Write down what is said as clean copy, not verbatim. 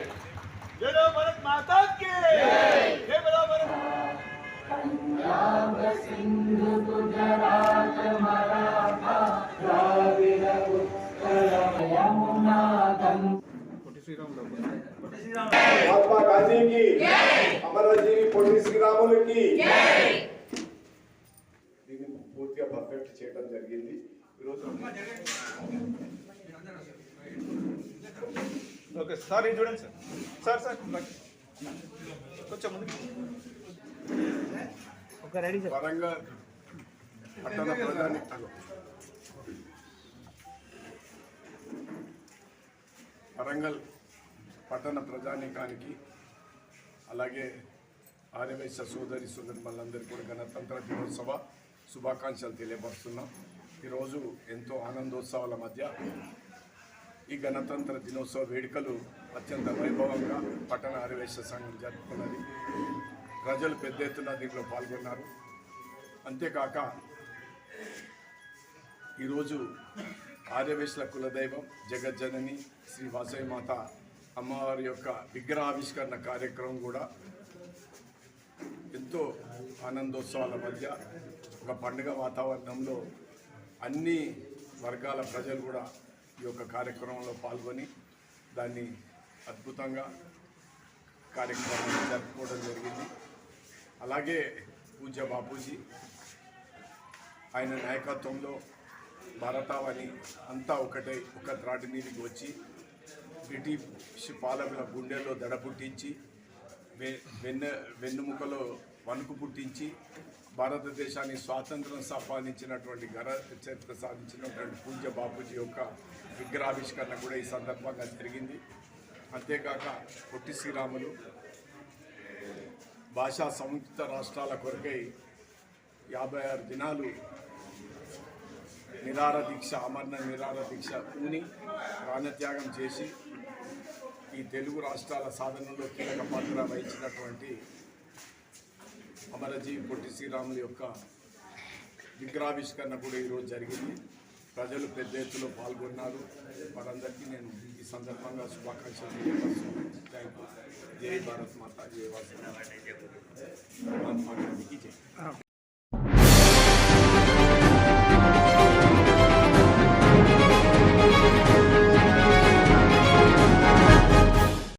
भारत माता की जय बोलो भारत। पंजाब सिंध गुजरात मराठा द्राविड़ उत्कल यमुना महात्मा गांधी की अमरजीवी పొట్టి శ్రీరాములకి దీన్ని పూర్తిగా పర్ఫెక్ట్ చేయడం జరిగింది ఈరోజు। ఓకే సార్ ఇది చూడండి సార్ సార్ కొంచెం ముందు ఓకే రెడీ సార్। వరంగల్ పట్టణ వరంగల్ పట్టణ ప్రజానీకానికి అలాగే ఆర్యవైశ్య సోదరి సోదరులందరికీ కూడా గణతంత్ర దినోత్సవ శుభాకాంక్షలు తెలియపరుస్తున్నాం। ఈరోజు ఎంతో ఆనందోత్సవాల మధ్య ఈ గణతంత్ర దినోత్సవ వేడుకలు అత్యంత వైభవంగా పట్టణ ఆర్యవైశ్య సంఘం జరుపుకున్నది। ప్రజలు పెద్ద ఎత్తున దీంట్లో పాల్గొన్నారు। అంతేకాక ఈరోజు ఆర్యవైశ్యుల కులదైవం జగజ్జనని శ్రీ వాసవి మాత అమ్మవారి యొక్క విగ్రహావిష్కరణ కార్యక్రమం కూడా ఎంతో ఆనందోత్సవాల మధ్య ఒక పండుగ వాతావరణంలో అన్ని వర్గాల ప్రజలు కూడా ఈ యొక్క కార్యక్రమంలో పాల్గొని దాన్ని అద్భుతంగా కార్యక్రమాన్ని జరుపుకోవడం జరిగింది। అలాగే పూజ్య బాపూజీ ఆయన నాయకత్వంలో భారతావని అంతా ఒకటై ఒక త్రాటి మీదకి వచ్చి బ్రిటిష్ పాలకుల గుండెల్లో దడ పుట్టించి వెన్నుముకలో వణుకు పుట్టించి భారతదేశాన్ని స్వాతంత్రం సంపాదించినటువంటి ఘన చరిత్ర సాధించినటువంటి పూజ్య బాపూజీ యొక్క విగ్రహావిష్కరణ కూడా ఈ సందర్భంగా జరిగింది। అంతేకాక పొట్టి శ్రీరాములు భాషా సంయుక్త రాష్ట్రాల కొరకై 56 దినాలు నిరాహార దీక్ష అమరణ నిరాహార దీక్ష పూని ప్రాణత్యాగం చేసి ఈ తెలుగు రాష్ట్రాల సాధనలో కీలక పాత్ర వహించినటువంటి అమరజీవి పొట్టి శ్రీరాములు యొక్క విగ్రహావిష్కరణ కూడా ఈరోజు జరిగింది। ప్రజలు పెద్ద ఎత్తులో పాల్గొన్నారు। వారందరికీ నేను ఈ సందర్భంగా శుభాకాంక్షలు తెలియపరుస్తున్నాను। Thank you. జై భారత్ మాతా జై వాసవి మహాత్మా గాంధీకి జై।